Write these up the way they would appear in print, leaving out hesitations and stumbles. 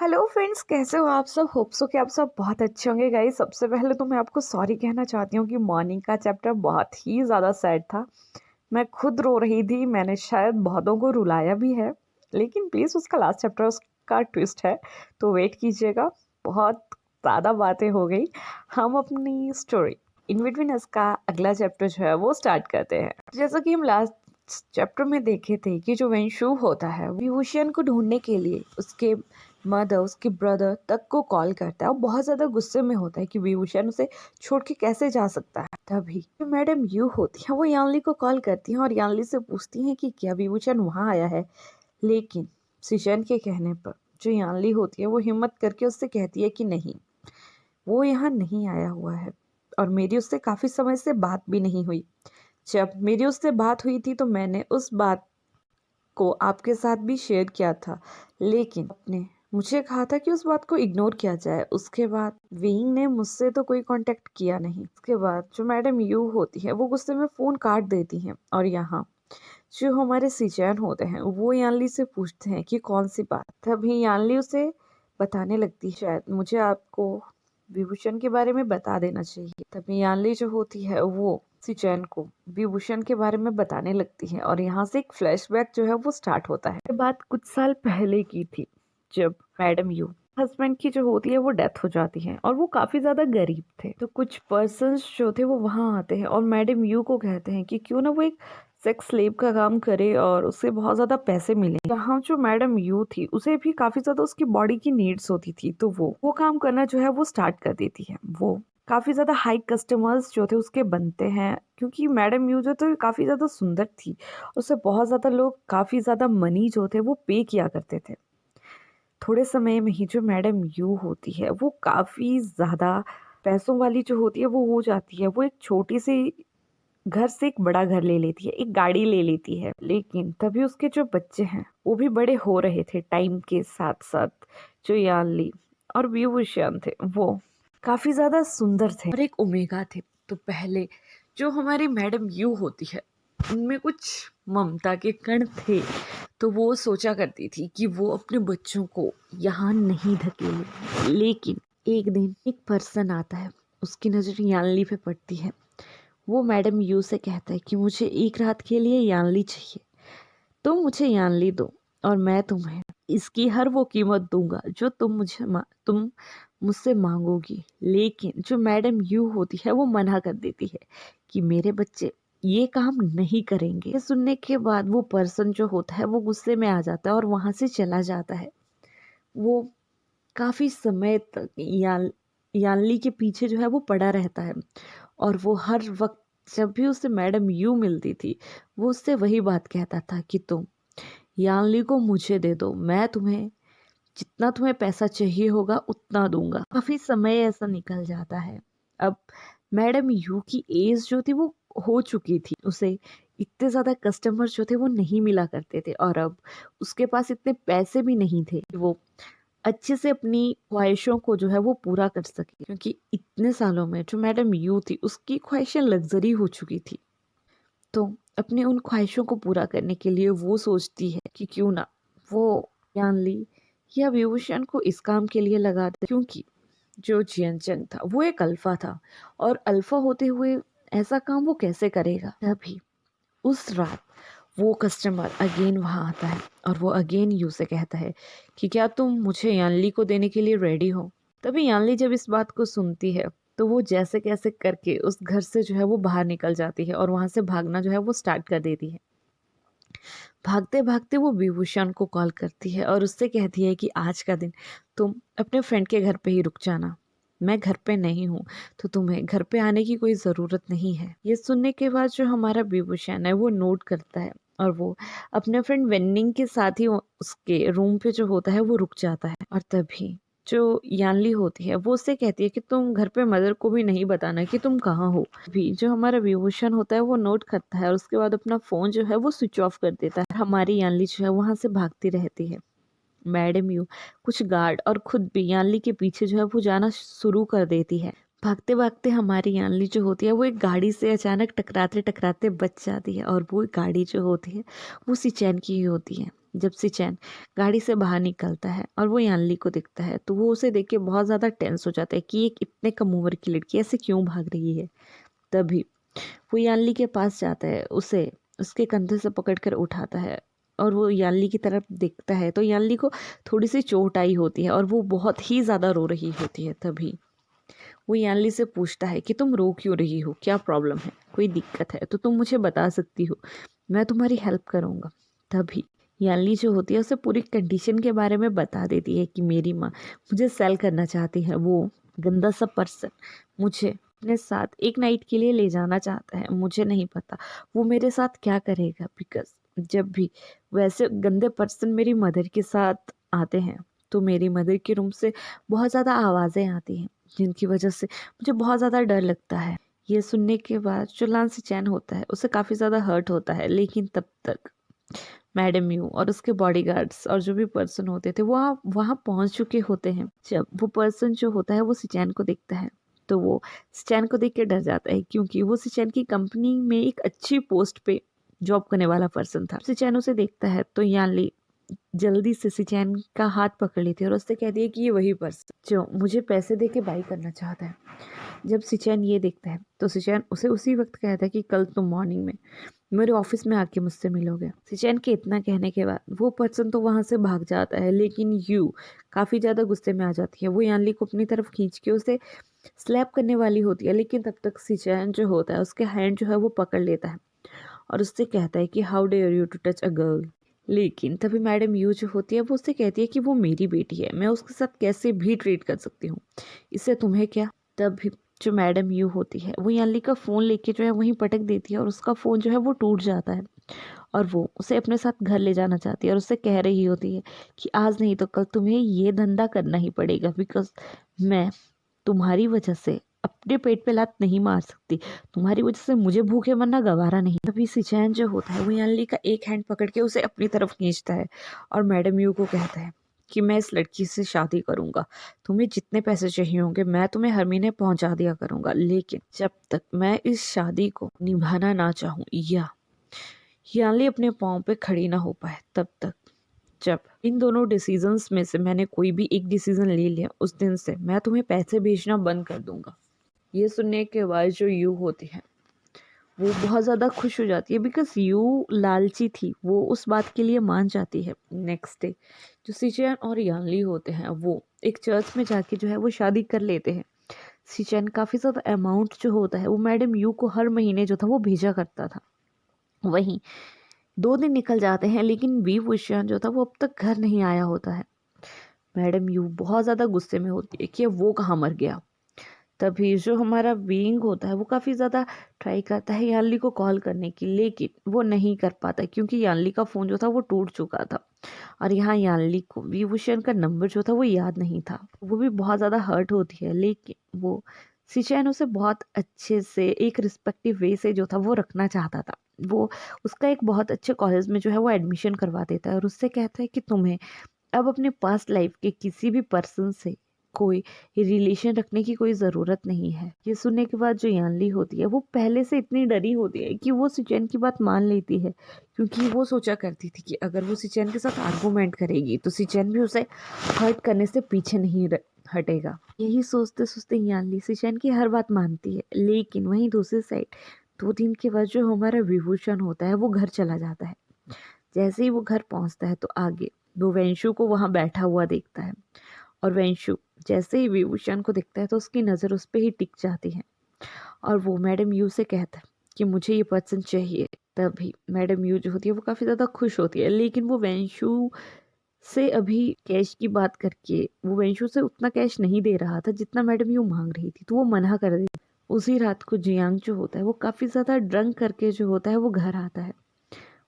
Hello friends, कैसे हो आप सब। होप सो कि आप सब बहुत अच्छे होंगे। गाइस, सबसे पहले तो मैं आपको सॉरी कहना चाहती हूँ कि मॉर्निंग का चैप्टर बहुत ही ज़्यादा सैड था। मैं खुद रो रही थी, मैंने शायद बहुतों को रुलाया भी है। लेकिन प्लीज़ उसका लास्ट चैप्टर, उसका ट्विस्ट है, तो वेट कीजिएगा। बहुत ज़्यादा बातें हो गई। हम अपनी स्टोरी इन बिटवीन अस का अगला चैप्टर जो है वो स्टार्ट करते हैं। जैसा कि हम लास्ट चैप्टर में देखे थे कि जो वेंशु होता है विभूषण को ढूंढने के लिए उसके मदर, उसके ब्रदर तक को कॉल करता है और बहुत ज़्यादा गुस्से में होता है कि विभूषण उसे छोड़ के कैसे जा सकता है। तभी जो मैडम यू होती है वो यानली को कॉल करती हैं और यानली से पूछती हैं कि क्या विभूषण वहाँ आया है। लेकिन सिजन के कहने पर जो यानली होती है वो हिम्मत करके उससे कहती है कि नहीं, वो यहाँ नहीं आया हुआ है और मेरी उससे काफ़ी समय से बात भी नहीं हुई। जब मेरी उससे बात हुई थी तो मैंने उस बात को आपके साथ भी शेयर किया था, लेकिन आपने मुझे कहा था कि उस बात को इग्नोर किया जाए। उसके बाद वेइंग ने मुझसे तो कोई कांटेक्ट किया नहीं। उसके बाद जो मैडम यू होती है वो गुस्से में फ़ोन काट देती हैं और यहाँ जो हमारे सिचैन होते हैं वो यानली से पूछते हैं कि कौन सी बात। तभी यानली उसे बताने लगती है, शायद मुझे आपको विभूषण के बारे में बता देना चाहिए। तभी यानली जो होती है वो सिचैन को विभूषण के बारे में बताने लगती है और यहाँ से एक फ्लैशबैक जो है वो स्टार्ट होता है। ये बात कुछ साल पहले की थी, जब मैडम यू हस्बैंड की जो होती है वो डेथ हो जाती है और वो काफी ज्यादा गरीब थे। तो कुछ पर्सन्स जो थे वो वहां आते हैं और मैडम यू को कहते हैं कि क्यों ना वो एक सेक्स स्लेव का काम करे और उससे बहुत ज्यादा पैसे मिले। यहाँ जो मैडम यू थी उसे भी काफी ज्यादा उसकी बॉडी की नीड्स होती थी, तो वो काम करना जो है वो स्टार्ट कर देती है। वो काफी ज्यादा हाई कस्टमर्स जो थे उसके बनते हैं, क्योंकि मैडम यू जो तो काफी ज्यादा सुंदर थी। उससे बहुत ज्यादा लोग काफी ज्यादा मनी जो थे वो पे किया करते थे। थोड़े समय में ही जो मैडम यू होती है वो काफी ज्यादा पैसों वाली जो होती है वो हो जाती है। वो एक छोटी सी घर से एक बड़ा घर ले लेती है, एक गाड़ी ले लेती है। लेकिन तभी उसके जो बच्चे हैं वो भी बड़े हो रहे थे टाइम के साथ साथ। जो यानली और विभूषण थे वो काफी ज्यादा सुंदर थे और एक ओमेगा थे। तो पहले जो हमारी मैडम यू होती है उनमें कुछ ममता के कण थे, तो वो सोचा करती थी कि वो अपने बच्चों को यहाँ नहीं धकेले। लेकिन एक दिन एक पर्सन आता है, उसकी नजर यानली पे पड़ती है। वो मैडम यू से कहता है कि मुझे एक रात के लिए यानली चाहिए, तुम मुझे यानली दो और मैं तुम्हें इसकी हर वो कीमत दूंगा जो तुम मुझसे मांगोगी। लेकिन जो मैडम यू होती है वो मना कर देती है कि मेरे बच्चे ये काम नहीं करेंगे। ये सुनने के बाद वो पर्सन जो होता है वो गुस्से में आ जाता है और वहां से चला जाता है। वो काफी समय तक यानली के पीछे जो है वो पड़ा रहता है और वो हर वक्त जब भी उससे मैडम यू मिलती थी वो उससे वही बात कहता था कि तुम यानली को मुझे दे दो, मैं तुम्हें जितना तुम्हें पैसा चाहिए होगा उतना दूंगा। काफी समय ऐसा निकल जाता है। अब मैडम यू की एज जो थी वो हो चुकी थी, उसे इतने ज्यादा कस्टमर जो थे वो नहीं मिला करते थे और अब उसके पास इतने पैसे भी नहीं थे कि वो अच्छे से अपनी ख्वाहिशों को जो है वो पूरा कर सके। क्योंकि इतने सालों में जो मैडम यू थी उसकी ख्वाहिशें लग्जरी हो चुकी थी। तो अपनी उन ख्वाहिशों को पूरा करने के लिए वो सोचती है कि क्यों ना वो यानली या विभूषण को इस काम के लिए लगा दे। क्योंकि जो जियनचंग था वो एक अल्फा था और अल्फा होते हुए ऐसा काम वो कैसे करेगा। तभी उस रात वो कस्टमर अगेन वहां आता है और वो अगेन यू से कहता है कि क्या तुम मुझे यानली को देने के लिए रेडी हो। तभी यानली जब इस बात को सुनती है तो वो जैसे कैसे करके उस घर से जो है वो बाहर निकल जाती है और वहां से भागना जो है वो स्टार्ट कर देती है। भागते भागते वो विभूषण को कॉल करती है और उससे कहती है कि आज का दिन तुम अपने फ्रेंड के घर पे ही रुक जाना, मैं घर पे नहीं हूँ, तो तुम्हें घर पे आने की कोई ज़रूरत नहीं है। ये सुनने के बाद जो हमारा विभूषण है वो नोट करता है और वो अपने फ्रेंड वेन्निंग के साथ ही उसके रूम पे जो होता है वो रुक जाता है। और तभी जो यानली होती है वो उससे कहती है कि तुम घर पे मदर को भी नहीं बताना कि तुम कहाँ हो। भी जो हमारा विभूषण होता है वो नोट करता है और उसके बाद अपना फोन जो है वो स्विच ऑफ कर देता है। हमारी यानली जो है वहां से भागती रहती है। मैडम यू, कुछ गार्ड और खुद भी यानली के पीछे जो है वो जाना शुरू कर देती है। भागते भागते हमारी यानली जो होती है वो एक गाड़ी से अचानक टकराते टकराते बच जाती है और वो गाड़ी जो होती है वो सिचैन की ही होती है। जब सिचैन गाड़ी से बाहर निकलता है और वो यानली को दिखता है तो वो उसे देख के बहुत ज़्यादा टेंस हो जाता है कि एक इतने कम उम्र की लड़की ऐसे क्यों भाग रही है। तभी वो यानली के पास जाता है, उसे उसके कंधे से पकड़कर उठाता है और वो यानली की तरफ देखता है तो यानली को थोड़ी सी चोट आई होती है और वो बहुत ही ज़्यादा रो रही होती है। तभी वो यानली से पूछता है कि तुम रो क्यों रही हो, क्या प्रॉब्लम है, कोई दिक्कत है तो तुम मुझे बता सकती हो, मैं तुम्हारी हेल्प करूँगा। तभी यानली जो होती है उसे पूरी कंडीशन के बारे में बता देती है कि मेरी माँ मुझे सेल करना चाहती है, वो गंदा सा पर्सन मुझे अपने साथ एक नाइट के लिए ले जाना चाहता है। मुझे नहीं पता वो मेरे साथ क्या करेगा, बिकॉज जब भी वैसे गंदे पर्सन मेरी मदर के साथ आते हैं तो मेरी मदर के रूम से बहुत ज़्यादा आवाज़ें आती हैं जिनकी वजह से मुझे बहुत ज़्यादा डर लगता है। ये सुनने के बाद जो लान सिचैन होता है उसे काफ़ी ज़्यादा हर्ट होता है, लेकिन तब तक मैडम यू और उसके बॉडीगार्ड्स और जो भी पर्सन होते थे वो वहाँ पहुँच चुके होते हैं। जब वो पर्सन जो होता है वो सिचैन को देखता है तो वो सिचैन को देख के डर जाता है, क्योंकि वो सिचैन की कंपनी में एक अच्छी पोस्ट पे जॉब करने वाला पर्सन था। सिचैन उसे देखता है तो यानली जल्दी से सिचैन का हाथ पकड़ लेती है और उससे कहती है कि ये वही पर्सन जो मुझे पैसे दे के बाई करना चाहता है। जब सिचैन ये देखता है तो सिचैन उसे उसी वक्त कहता है कि कल तुम मॉर्निंग में मेरे ऑफिस में आके मुझसे मिलोगे। सिचैन के इतना कहने के बाद वो पर्सन तो वहाँ से भाग जाता है, लेकिन यू काफ़ी ज़्यादा गुस्से में आ जाती है। वो यानली को अपनी तरफ खींच के उसे स्लैप करने वाली होती है, लेकिन तब तक सिचैन जो होता है उसके हैंड जो है वो पकड़ लेता है और उससे कहता है कि how dare you to touch a girl. लेकिन तभी मैडम यू जो होती है वो उससे कहती है कि वो मेरी बेटी है, मैं उसके साथ कैसे भी ट्रीट कर सकती हूँ, इससे तुम्हें क्या। तभी जो मैडम यू होती है वो यानली का फ़ोन लेके जो है वहीं पटक देती है और उसका फ़ोन जो है वो टूट जाता है और वो उसे अपने साथ घर ले जाना चाहती है और उससे कह रही होती है कि आज नहीं तो कल तुम्हें ये धंधा करना ही पड़ेगा, बिकॉज मैं तुम्हारी वजह से अपने पेट पे लात नहीं मार सकती, तुम्हारी वजह से मुझे भूखे मरना गवारा नहीं। तभी सिचैन जो होता है वो यानली का एक हैंड पकड़ के उसे अपनी तरफ खींचता है और मैडम यू को कहता है कि मैं इस लड़की से शादी करूंगा, तुम्हें जितने पैसे चाहिए होंगे मैं तुम्हें हर महीने पहुंचा दिया करूंगा, लेकिन जब तक मैं इस शादी को निभाना ना चाहूँ या यानली अपने पाँव पे खड़ी ना हो पाए तब तक। जब इन दोनों डिसीजंस में से मैंने कोई भी एक डिसीजन ले लिया उस दिन से मैं तुम्हें पैसे भेजना बंद कर दूंगा। ये सुनने के बाद जो यू होती है वो बहुत ज़्यादा खुश हो जाती है, बिकॉज यू लालची थी, वो उस बात के लिए मान जाती है। नेक्स्ट डे जो सिचैन और यानली होते हैं वो एक चर्च में जाके जो है वो शादी कर लेते हैं। सिचैन काफ़ी ज़्यादा अमाउंट जो होता है वो मैडम यू को हर महीने जो था वो भेजा करता था। वहीं 2 दिन निकल जाते हैं लेकिन वी वुशियान जो था वो अब तक घर नहीं आया होता है। मैडम यू बहुत ज़्यादा गुस्से में होती है कि वो कहाँ मर गया। तभी जो हमारा बीइंग होता है वो काफ़ी ज़्यादा ट्राई करता है यानली को कॉल करने की, लेकिन वो नहीं कर पाता क्योंकि यानली का फ़ोन जो था वो टूट चुका था और यहाँ यानली को विभूषण का नंबर जो था वो याद नहीं था। वो भी बहुत ज़्यादा हर्ट होती है, लेकिन वो सिचैन उसे बहुत अच्छे से एक रिस्पेक्टिव वे से जो था वो रखना चाहता था। वो उसका एक बहुत अच्छे कॉलेज में जो है वो एडमिशन करवा देता है और उससे कहता है कि तुम्हें अब अपने पास्ट लाइफ के किसी भी पर्सन से कोई रिलेशन रखने की कोई ज़रूरत नहीं है। ये सुनने के बाद जो यानली होती है वो पहले से इतनी डरी होती है कि वो सिचैन की बात मान लेती है, क्योंकि वो सोचा करती थी कि अगर वो सिचैन के साथ आर्गूमेंट करेगी तो सिचैन भी उसे हर्ट करने से पीछे नहीं हटेगा। यही सोचते सोचते यानली सिचैन की हर बात मानती है, लेकिन वहीं दूसरी साइड 2 दिन के बाद जो हमारा विभूषण होता है वो घर चला जाता है। जैसे ही वो घर पहुंचता है तो आगे वो वेंशु को वहां बैठा हुआ देखता है और वेंशु जैसे ही विभूषण को दिखता है तो उसकी नज़र उस पर ही टिक जाती है और वो मैडम यू से कहता है कि मुझे ये पर्सन चाहिए। तभी मैडम यू जो होती है वो काफ़ी ज़्यादा खुश होती है, लेकिन वो वेंशु से अभी कैश की बात करके वो वेंशु से उतना कैश नहीं दे रहा था जितना मैडम यू मांग रही थी, तो वो मना कर देती। उसी रात को जियांग जो होता है वो काफ़ी ज़्यादा ड्रंक करके जो होता है वो घर आता है।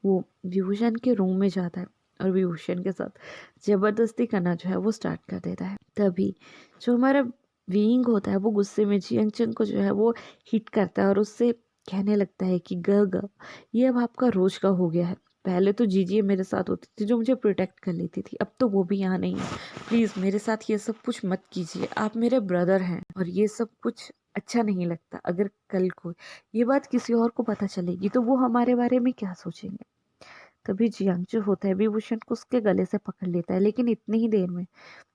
वो विभूषण के रूम में जाता है और विभूषण के साथ ज़बरदस्ती करना जो है वो स्टार्ट कर देता है। तभी जो हमारा बीइंग होता है वो गुस्से में जियांगचंग को जो है वो हिट करता है और उससे कहने लगता है कि ग ग ये अब आपका रोज का हो गया है। पहले तो जीजिए मेरे साथ होती थी जो मुझे प्रोटेक्ट कर लेती थी, अब तो वो भी यहाँ नहीं है। प्लीज़ मेरे साथ ये सब कुछ मत कीजिए, आप मेरे ब्रदर हैं और ये सब कुछ अच्छा नहीं लगता। अगर कल को ये बात किसी और को पता चलेगी तो वो हमारे बारे में क्या सोचेंगे। तभी जियांग जो होता है विभूषण को उसके गले से पकड़ लेता है, लेकिन इतनी ही देर में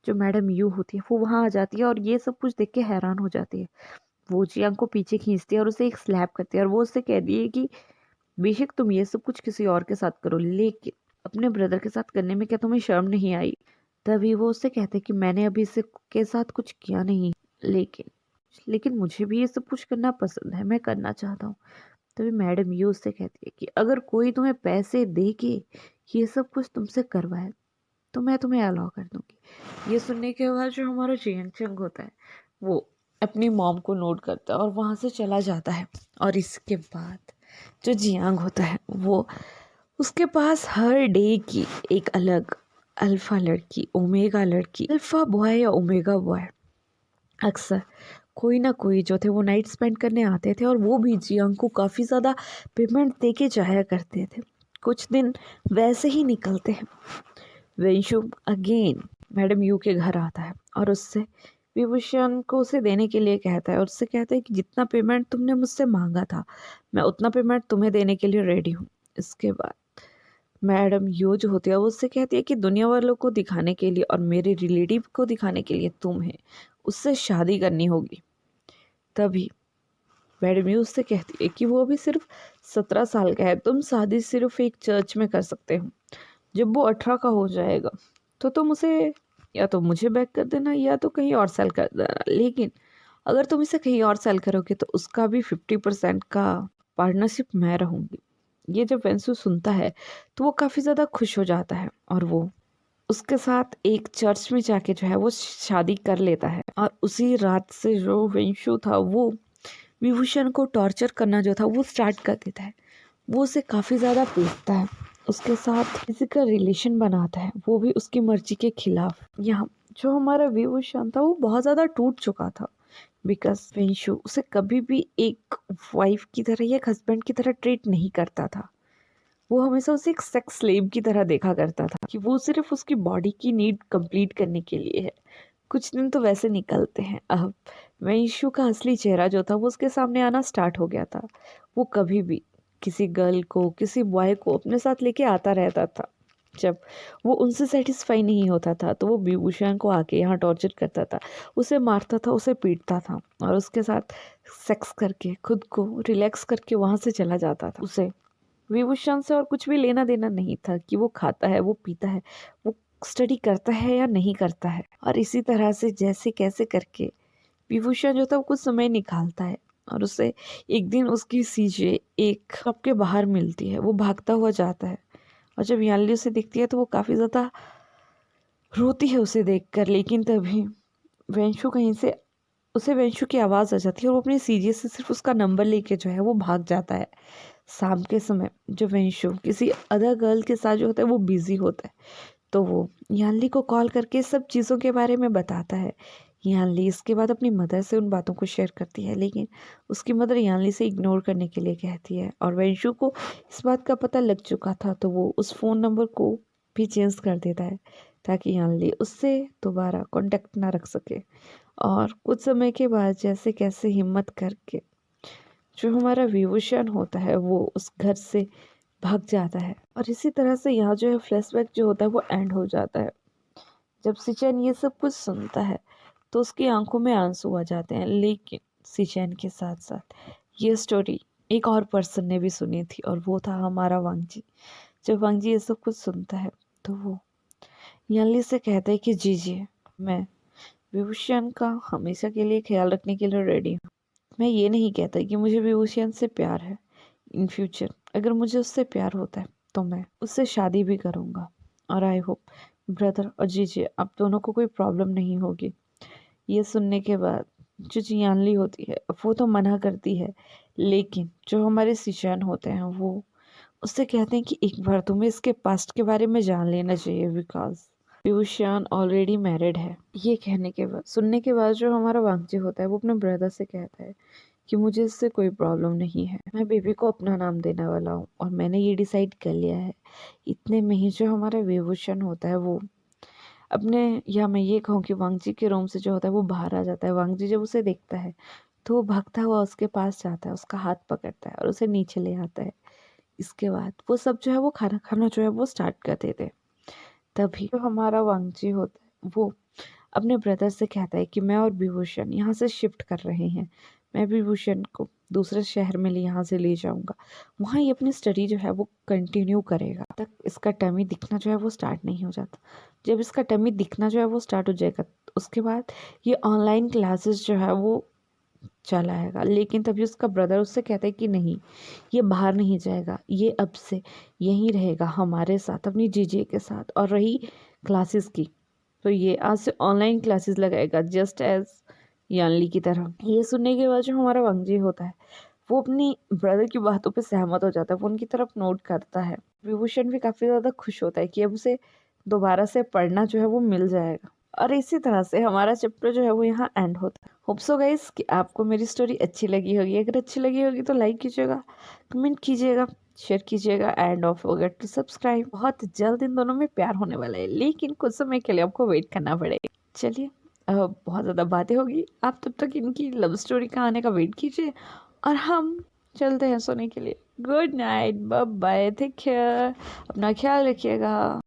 जो मैडम यू होती है वो वहां आ जाती है और ये सब कुछ देख के हैरान हो जाती है। वो जियांग को पीछे खींचती है और उसे एक स्लैप करती है और वो उससे कहती है कि बेशक तुम ये सब कुछ किसी और के साथ करो, लेकिन अपने ब्रदर के साथ करने में क्या तुम्हें शर्म नहीं आई? तभी वो उससे कहते हैं कि मैंने अभी इसे के साथ कुछ किया नहीं, लेकिन लेकिन मुझे भी ये सब कुछ करना पसंद है, मैं करना चाहता हूँ। तभी मैडम ये उससे कहती है कि अगर कोई तुम्हें पैसे दे के ये सब कुछ तुमसे करवाए तो मैं तुम्हें अलाउ कर दूंगी। ये सुनने के बाद जो हमारा जियांग चंग होता है वो अपनी मॉम को नोट करता है और वहां से चला जाता है। और इसके बाद जो जियांग होता है वो उसके पास हर डे की एक अलग अल्फा लड़की, ओमेगा लड़की, अल्फा बॉय या ओमेगा बॉय अक्सर कोई ना कोई जो थे वो नाइट स्पेंड करने आते थे और वो भी जियांग को काफ़ी ज़्यादा पेमेंट दे के जाया करते थे। कुछ दिन वैसे ही निकलते हैं। वेंशु अगेन मैडम यू के घर आता है और उससे विभूषण को उसे देने के लिए कहता है और उससे कहता है कि जितना पेमेंट तुमने मुझसे मांगा था मैं उतना पेमेंट तुम्हें देने के लिए रेडी हूँ। इसके बाद मैडम यू जो होती है वो उससे कहती है कि दुनिया वालों को दिखाने के लिए और मेरे रिलेटिव को दिखाने के लिए तुम्हें उससे शादी करनी होगी। तभी मैडम यू उससे कहती है कि वो अभी सिर्फ 17 साल का है, तुम शादी सिर्फ एक चर्च में कर सकते हो। जब वो 18 का हो जाएगा तो तुम उसे या तो मुझे बैक कर देना या तो कहीं और सेल कर देना, लेकिन अगर तुम इसे कहीं और सेल करोगे तो उसका भी 50% का पार्टनरशिप मैं रहूंगी। ये जब वेंसु सुनता है तो वो काफ़ी ज़्यादा खुश हो जाता है और वो उसके साथ एक चर्च में जाके जो है वो शादी कर लेता है। और उसी रात से जो वेंशु था वो विभूषण को टॉर्चर करना जो था वो स्टार्ट कर देता है। वो उसे काफ़ी ज़्यादा पीटता है, उसके साथ फिजिकल रिलेशन बनाता है, वो भी उसकी मर्जी के खिलाफ। यहाँ जो हमारा विभूषण था वो बहुत ज़्यादा टूट चुका था, बिकॉज वेंशु उसे कभी भी एक वाइफ की तरह या एक हस्बैंड की तरह ट्रीट नहीं करता था। वो हमेशा उसे एक सेक्स स्लेव की तरह देखा करता था कि वो सिर्फ उसकी बॉडी की नीड कंप्लीट करने के लिए है। कुछ दिन तो वैसे निकलते हैं। अब वंशु का असली चेहरा जो था वो उसके सामने आना स्टार्ट हो गया था। वो कभी भी किसी गर्ल को, किसी बॉय को अपने साथ लेके आता रहता था। जब वो उनसे सेटिस्फाई नहीं होता था तो वो विभूषण को आके यहाँ टॉर्चर करता था, उसे मारता था, उसे पीटता था और उसके साथ सेक्स करके खुद को रिलैक्स करके वहाँ से चला जाता था। उसे विभूषण से और कुछ भी लेना देना नहीं था कि वो खाता है, वो पीता है, वो स्टडी करता है या नहीं करता है। और इसी तरह से जैसे कैसे करके विभूषण जो था वो कुछ समय निकालता है और उसे एक दिन उसकी सीजे एक शॉप के बाहर मिलती है। वो भागता हुआ जाता है और जब यानली उसे दिखती है तो वो काफ़ी ज़्यादा रोती है उसे देखकर। लेकिन तभी वेंशु कहीं से उसे वेंशु की आवाज़ आ जाती है और वो अपने सीजे से सिर्फ उसका नंबर लेके जो है वो भाग जाता है। शाम के समय जो वेंशु किसी अदर गर्ल के साथ जो होता है वो बिजी होता है तो वो यानली को कॉल करके सब चीज़ों के बारे में बताता है। यानली इसके बाद अपनी मदर से उन बातों को शेयर करती है, लेकिन उसकी मदर यानली से इग्नोर करने के लिए कहती है और वेंशु को इस बात का पता लग चुका था तो वो उस फ़ोन नंबर को भी चेंज कर देता है ताकि यानली उससे दोबारा कांटेक्ट ना रख सके। और कुछ समय के बाद जैसे कैसे हिम्मत करके जो हमारा विभूषण होता है वो उस घर से भाग जाता है। और इसी तरह से यहाँ जो है फ्लैशबैक जो होता है वो एंड हो जाता है। जब सिचैन ये सब कुछ सुनता है तो उसकी आंखों में आंसू आ जाते हैं, लेकिन सिचैन के साथ साथ ये स्टोरी एक और पर्सन ने भी सुनी थी और वो था हमारा वांगजी। जब वांगजी ये सब कुछ सुनता है तो वो यानली से कहता है कि जीजिए, मैं विभूषण का हमेशा के लिए ख्याल रखने के लिए रेडी हूँ। मैं ये नहीं कहता कि मुझे विभूषण से प्यार है। इन फ्यूचर अगर मुझे उससे प्यार होता है तो मैं उससे शादी भी करूँगा और आई होप ब्रदर और जीजे आप दोनों को कोई प्रॉब्लम नहीं होगी। ये सुनने के बाद जो जियानली होती है वो तो मना करती है, लेकिन जो हमारे सिचैन होते हैं वो उससे कहते हैं कि एक बार तुम्हें इसके पास्ट के बारे में जान लेना चाहिए बिकॉज विभूषण ऑलरेडी मैरिड है। ये कहने के बाद सुनने के बाद जो हमारा वांगजी होता है वो अपने ब्रदर से कहता है कि मुझे इससे कोई प्रॉब्लम नहीं है, मैं बेबी को अपना नाम देने वाला हूँ और मैंने ये डिसाइड कर लिया है। इतने में ही जो हमारा विभूषण होता है वो अपने, या मैं ये कहूँ कि वांगजी के रूम से जो होता है वो बाहर आ जाता है। वांगजी जब उसे देखता है तो वो भागता हुआ उसके पास जाता है, उसका हाथ पकड़ता है और उसे नीचे ले आता है इसके बाद वो सब जो है वो खाना खाना जो है वो स्टार्ट कर देते हैं। तभी जो हमारा वांगजी होता है वो अपने ब्रदर से कहता है कि मैं और विभूषण यहाँ से शिफ्ट कर रहे हैं। मैं विभूषण को दूसरे शहर में यहाँ से ले जाऊँगा। वहाँ ये अपनी स्टडी जो है वो कंटिन्यू करेगा तक इसका टमी दिखना जो है वो स्टार्ट नहीं हो जाता। जब इसका टमी दिखना जो है वो स्टार्ट हो जाएगा उसके बाद ये ऑनलाइन क्लासेस जो है वो चलाएगा। लेकिन तभी उसका ब्रदर उससे कहता है कि नहीं, ये बाहर नहीं जाएगा, ये अब से यहीं रहेगा हमारे साथ अपनी जीजे के साथ। और रही क्लासेस की तो ये आज से ऑनलाइन क्लासेस लगाएगा जस्ट एज यानली की तरह। ये सुनने के बाद जो हमारा वांगजी होता है वो अपनी ब्रदर की बातों पे सहमत हो जाता है, वो उनकी तरफ नोट करता है। विभूषण भी काफ़ी ज़्यादा खुश होता है कि अब उसे दोबारा से पढ़ना जो है वो मिल जाएगा। और इसी तरह से हमारा चैप्टर जो है वो यहाँ एंड होता है। होप सो गाइस कि आपको मेरी स्टोरी अच्छी लगी होगी। अगर अच्छी लगी होगी तो लाइक कीजिएगा, कमेंट कीजिएगा, शेयर कीजिएगा and don't forget to subscribe. बहुत जल्द इन दोनों में प्यार होने वाला है, लेकिन कुछ समय के लिए आपको वेट करना पड़ेगा। चलिए बहुत ज़्यादा बातें होगी, आप तब तक इनकी लव स्टोरी का आने का वेट कीजिए और हम चलते हैं सोने के लिए। Good night, bye bye, take care, अपना ख्याल रखिएगा।